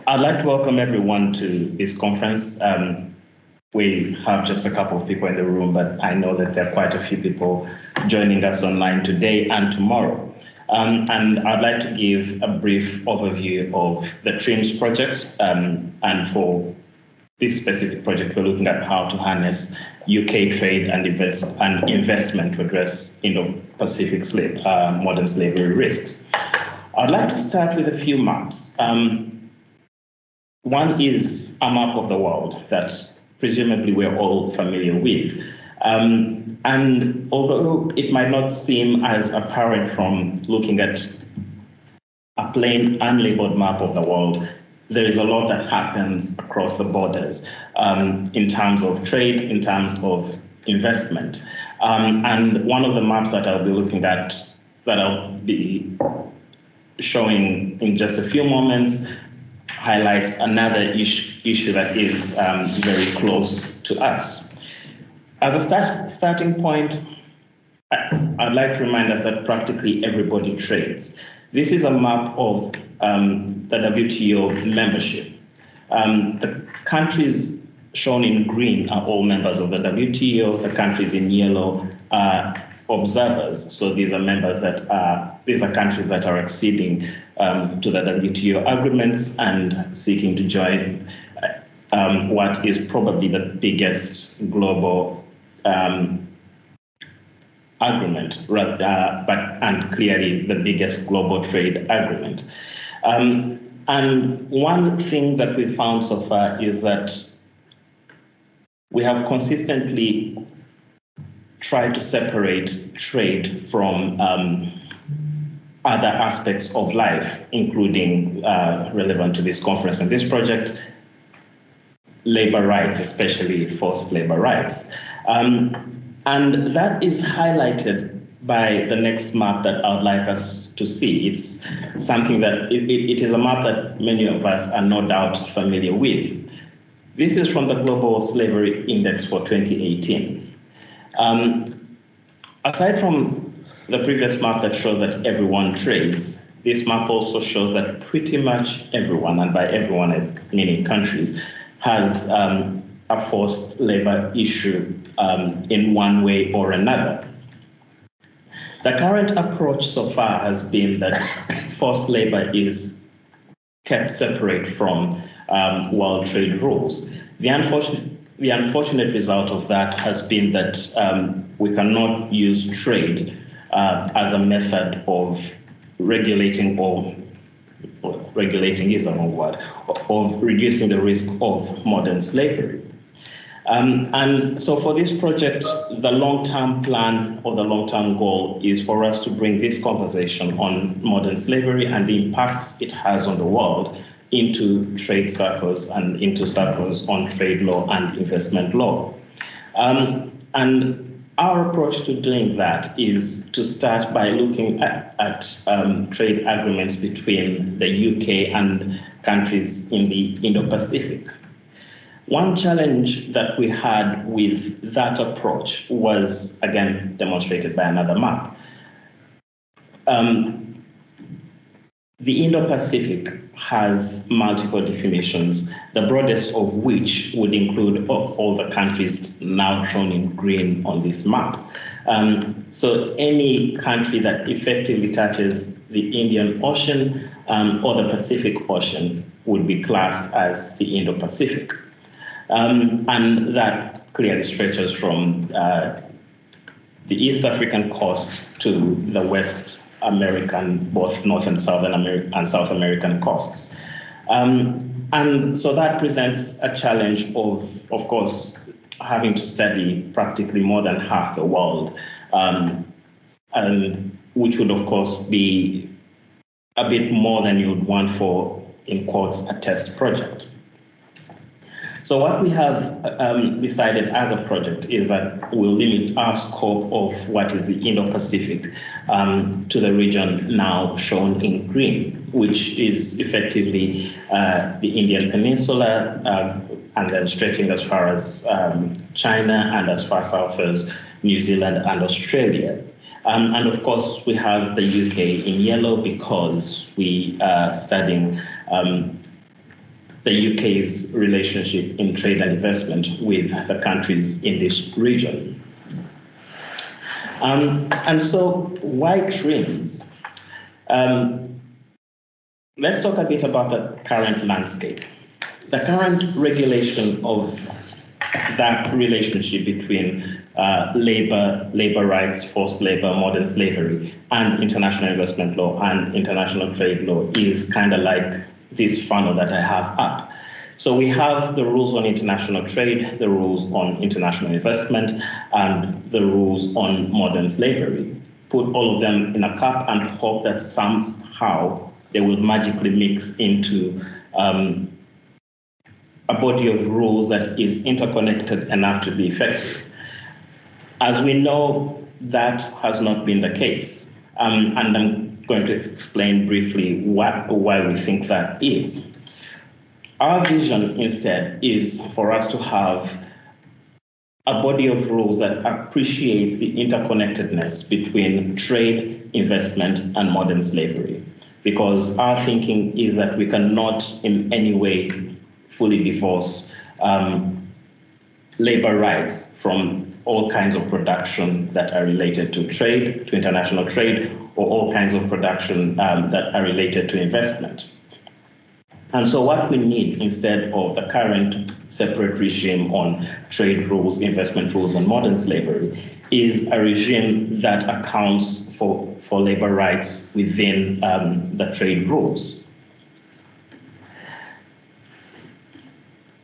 I'd like to welcome everyone to this conference. We have just a couple of people in the room, but I know that there are quite a few people joining us online today and tomorrow. And I'd like to give a brief overview of the TRIMS project. And for this specific project, we're looking at how to harness UK trade and investment to address Indo-Pacific modern slavery risks. I'd like to start with a few maps. One is a map of the world that presumably we're all familiar with. And although it might not seem as apparent from looking at a plain unlabeled map of the world, there is a lot that happens across the borders in terms of trade, in terms of investment. And one of the maps that I'll be looking at, that I'll be showing in just a few moments, highlights another issue that is very close to us. As a starting point, I'd like to remind us that practically everybody trades. This is a map of the WTO membership. The countries shown in green are all members of the WTO. The countries in yellow are observers. So these are these are countries that are acceding to the WTO agreements and seeking to join what is probably the biggest global agreement, and clearly the biggest global trade agreement. And one thing that we found so far is that we have consistently tried to separate trade from other aspects of life, including relevant to this conference and this project, labor rights, especially forced labor rights. And that is highlighted by the next map that I would like us to see. It's something that, it is a map that many of us are no doubt familiar with. This is from the Global Slavery Index for 2018. Aside from the previous map that shows that everyone trades, this map also shows that pretty much everyone, and by everyone meaning countries, has a forced labor issue in one way or another. The current approach so far has been that forced labor is kept separate from world trade rules. The unfortunate result of that has been that we cannot use trade as a method of regulating, or regulating is the wrong word, of reducing the risk of modern slavery. And so for this project, the long-term plan or the long-term goal is for us to bring this conversation on modern slavery and the impacts it has on the world into trade circles and into circles on trade law and investment law. And our approach to doing that is to start by looking at trade agreements between the UK and countries in the Indo-Pacific. One challenge that we had with that approach was, again, demonstrated by another map. The Indo-Pacific has multiple definitions, the broadest of which would include all the countries now shown in green on this map. So any country that effectively touches the Indian Ocean or the Pacific Ocean would be classed as the Indo-Pacific. And that clearly stretches from the East African coast to the West American, both North and South American coasts. And so that presents a challenge of course, having to study practically more than half the world, and which would, of course, be a bit more than you would want for, in quotes, a test project. So what we have decided as a project is that we'll limit our scope of what is the Indo-Pacific to the region now shown in green, which is effectively the Indian Peninsula, and then stretching as far as China and as far south as New Zealand and Australia. And of course, we have the UK in yellow because we are studying the UK's relationship in trade and investment with the countries in this region. And so why TRIMS? Let's talk a bit about the current landscape. The current regulation of that relationship between labor rights, forced labor, modern slavery, and international investment law and international trade law is kind of like this funnel that I have up. So we have the rules on international trade, the rules on international investment, and the rules on modern slavery. Put all of them in a cup and hope that somehow they will magically mix into a body of rules that is interconnected enough to be effective. As we know, that has not been the case. And I'm going to explain briefly why we think that is. Our vision instead is for us to have a body of rules that appreciates the interconnectedness between trade, investment, and modern slavery. Because our thinking is that we cannot in any way fully divorce labor rights from all kinds of production that are related to trade, to international trade, or all kinds of production that are related to investment. And so what we need instead of the current separate regime on trade rules, investment rules, and modern slavery is a regime that accounts for labor rights within the trade rules.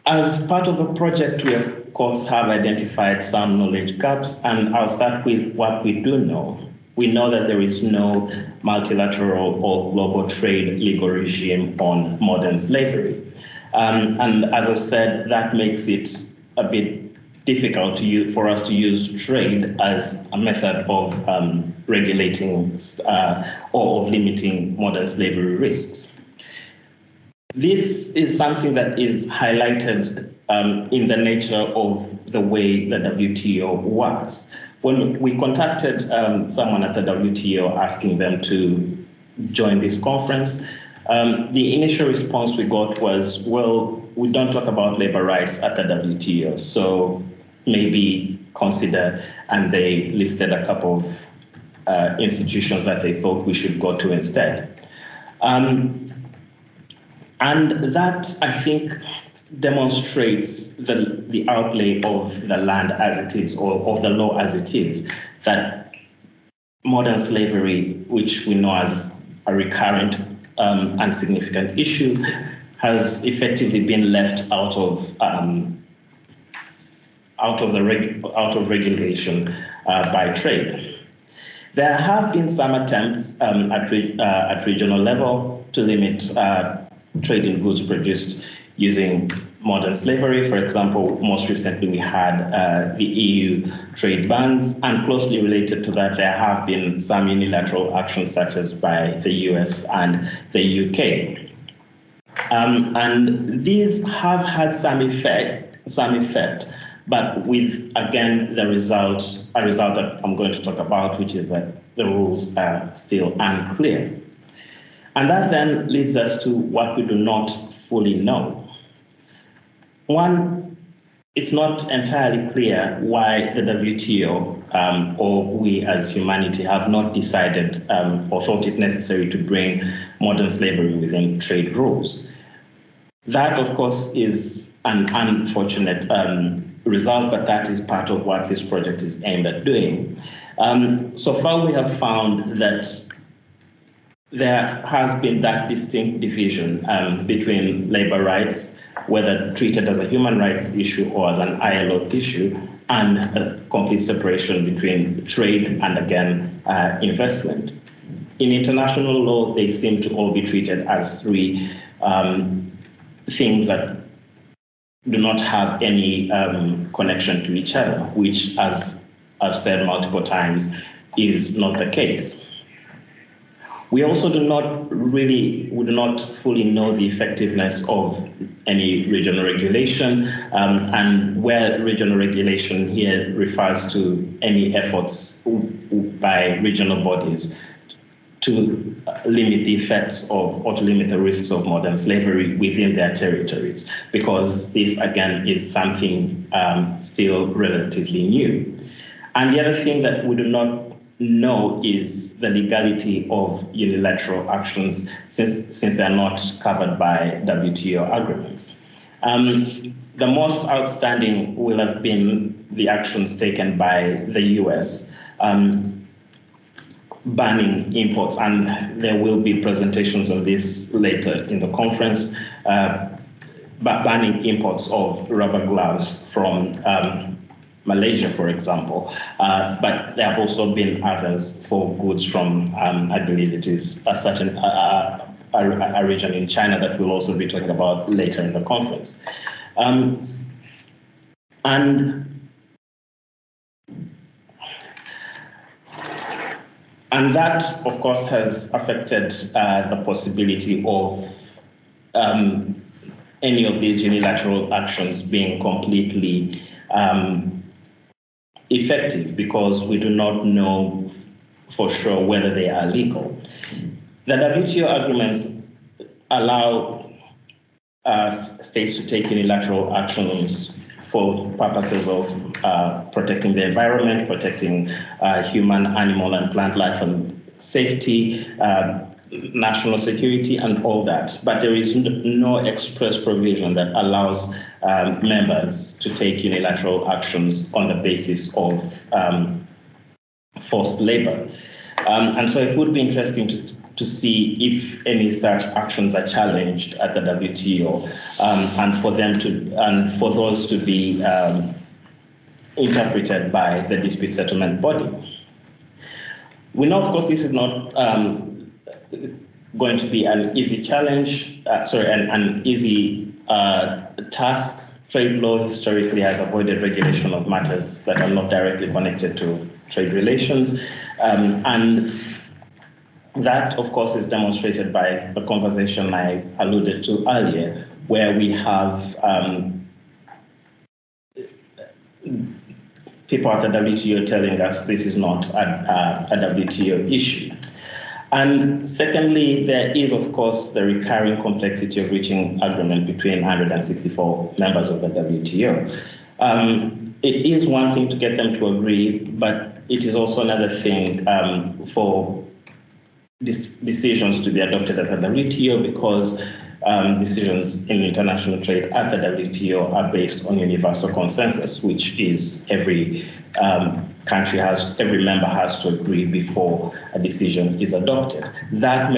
As part of the project, we of course have identified some knowledge gaps, and I'll start with what we do know. We know that there is no multilateral or global trade legal regime on modern slavery. And as I've said, that makes it a bit difficult for us to use trade as a method of regulating or of limiting modern slavery risks. This is something that is highlighted in the nature of the way the WTO works. When we contacted someone at the WTO asking them to join this conference, the initial response we got was, well, we don't talk about labor rights at the WTO, so maybe consider, and they listed a couple of institutions that they thought we should go to instead. And that, I think, demonstrates the outlay of the land as it is, or of the law as it is, that modern slavery, which we know as a recurrent and significant issue, has effectively been left out of regulation by trade. There have been some attempts at regional level to limit trade in goods produced using modern slavery. For example, most recently we had the EU trade bans, and closely related to that, there have been some unilateral actions such as by the US and the UK. And these have had some effect, but with, again, a result that I'm going to talk about, which is that the rules are still unclear. And that then leads us to what we do not fully know. One, it's not entirely clear why the WTO or we as humanity have not decided or thought it necessary to bring modern slavery within trade rules. That, of course, is an unfortunate result, but that is part of what this project is aimed at doing. So far, we have found that there has been that distinct division between labor rights, whether treated as a human rights issue or as an ILO issue, and a complete separation between trade and, again, investment. In international law, they seem to all be treated as three things that do not have any connection to each other, which, as I've said multiple times, is not the case. We also do not fully know the effectiveness of any regional regulation, and where regional regulation here refers to any efforts by regional bodies to limit the effects of, or to limit the risks of modern slavery within their territories, because this, again, is something still relatively new. And the other thing that we do not know is the legality of unilateral actions, since they are not covered by WTO agreements. The most outstanding will have been the actions taken by the US, banning imports, and there will be presentations on this later in the conference, banning imports of rubber gloves from Malaysia, for example, but there have also been others for goods from, I believe it is a certain a region in China that we'll also be talking about later in the conference. And that, of course, has affected the possibility of any of these unilateral actions being completely effective, because we do not know for sure whether they are legal. The WTO agreements allow states to take unilateral actions for purposes of protecting the environment, protecting human, animal, and plant life and safety, national security, and all that. But there is no express provision that allows members to take unilateral actions on the basis of forced labor. And so it would be interesting to see if any such actions are challenged at the WTO, and for those to be interpreted by the dispute settlement body. We know, of course, this is not going to be an easy challenge, an easy task. Trade law historically has avoided regulation of matters that are not directly connected to trade relations, and that, of course, is demonstrated by the conversation I alluded to earlier, where we have people at the WTO telling us this is not a WTO issue. And secondly, there is, of course, the recurring complexity of reaching agreement between 164 members of the WTO. It is one thing to get them to agree, but it is also another thing for decisions to be adopted at the WTO, because decisions in international trade at the WTO are based on universal consensus, which is every member has to agree before a decision is adopted. That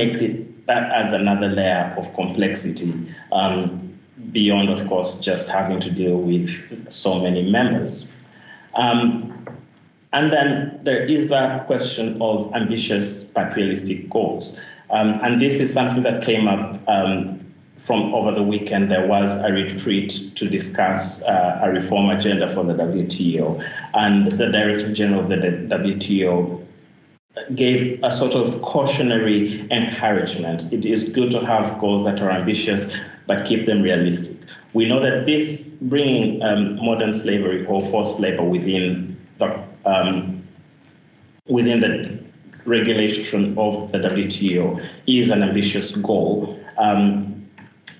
adds another layer of complexity beyond, of course, just having to deal with so many members. And then there is that question of ambitious but realistic goals. And this is something that came up from over the weekend. There was a retreat to discuss a reform agenda for the WTO. And the Director General of the WTO gave a sort of cautionary encouragement. It is good to have goals that are ambitious, but keep them realistic. We know that this bringing modern slavery or forced labor within the regulation of the WTO is an ambitious goal,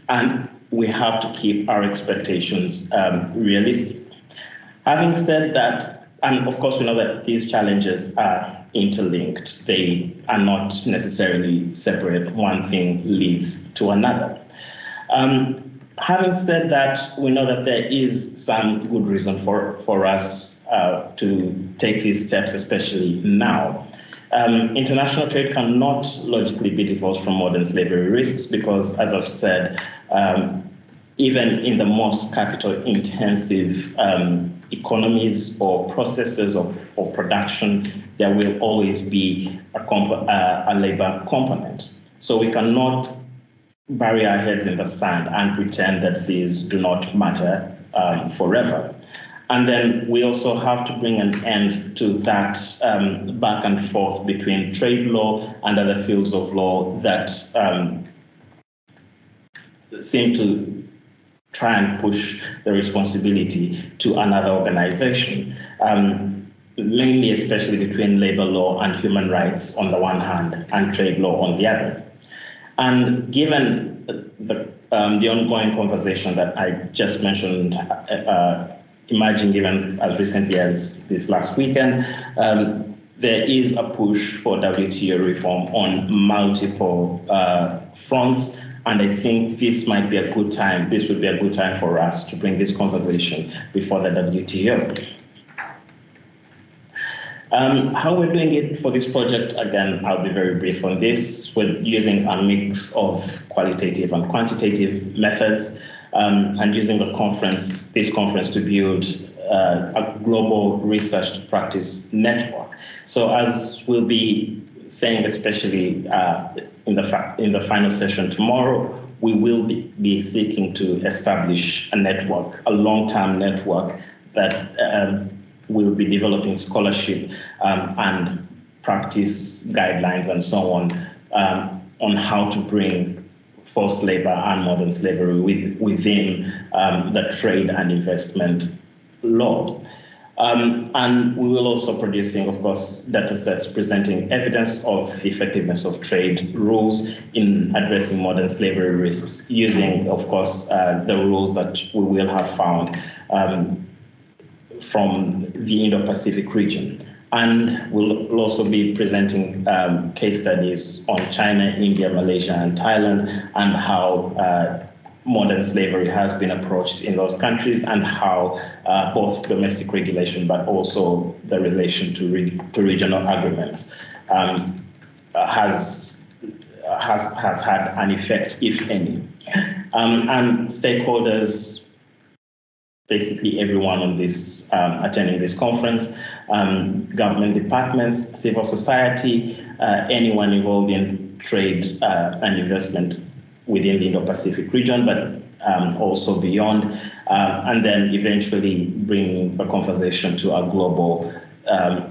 and we have to keep our expectations realistic. Having said that, and of course we know that these challenges are interlinked. They are not necessarily separate. One thing leads to another. Having said that, we know that there is some good reason for us to take these steps, especially now. International trade cannot logically be divorced from modern slavery risks because, as I've said, even in the most capital-intensive economies or processes of production, there will always be a labor component. So we cannot bury our heads in the sand and pretend that these do not matter forever. And then we also have to bring an end to that back and forth between trade law and other fields of law that seem to try and push the responsibility to another organization. mainly especially between labor law and human rights on the one hand and trade law on the other. And given the ongoing conversation that I just mentioned, emerging even as recently as this last weekend, there is a push for WTO reform on multiple fronts. And I think this might be a good time, this would be a good time for us to bring this conversation before the WTO. How we're doing it for this project, again, I'll be very brief on this. We're using a mix of qualitative and quantitative methods, and using this conference to build a global research practice network. So as we'll be saying, especially in the final session tomorrow, we will be seeking to establish a network, a long-term network that will be developing scholarship and practice guidelines and so on how to bring forced labor and modern slavery within the trade and investment law. And we will also producing, of course, data sets presenting evidence of the effectiveness of trade rules in addressing modern slavery risks, using, of course, the rules that we will have found from the Indo-Pacific region. And we'll also be presenting case studies on China, India, Malaysia, and Thailand, and how modern slavery has been approached in those countries, and how both domestic regulation but also the relation to regional agreements has had an effect, if any. And stakeholders, basically everyone on this attending this conference, government departments, civil society, anyone involved in trade and investment within the Indo-Pacific region, but also beyond, and then eventually bringing the conversation to a global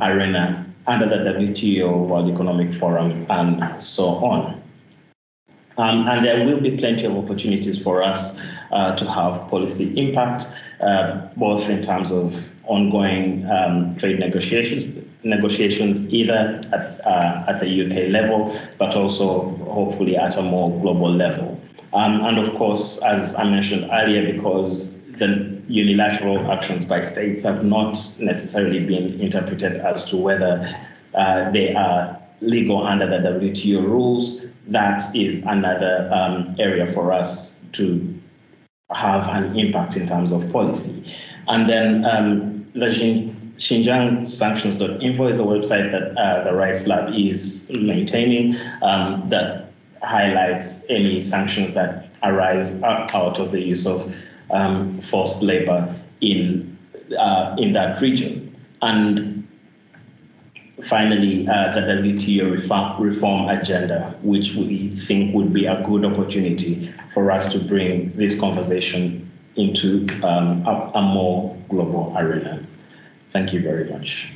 arena under the WTO, World Economic Forum, and so on. And there will be plenty of opportunities for us to have policy impact, both in terms of ongoing trade negotiations either at the UK level, but also hopefully at a more global level. And of course, as I mentioned earlier, because the unilateral actions by states have not necessarily been interpreted as to whether they are legal under the WTO rules, that is another area for us to have an impact in terms of policy. And then the Xinjiang Sanctions.info is a website that the Rights Lab is maintaining that highlights any sanctions that arise out of the use of forced labor in that region. And finally, the WTO reform agenda, which we think would be a good opportunity for us to bring this conversation into a more global arena. Thank you very much.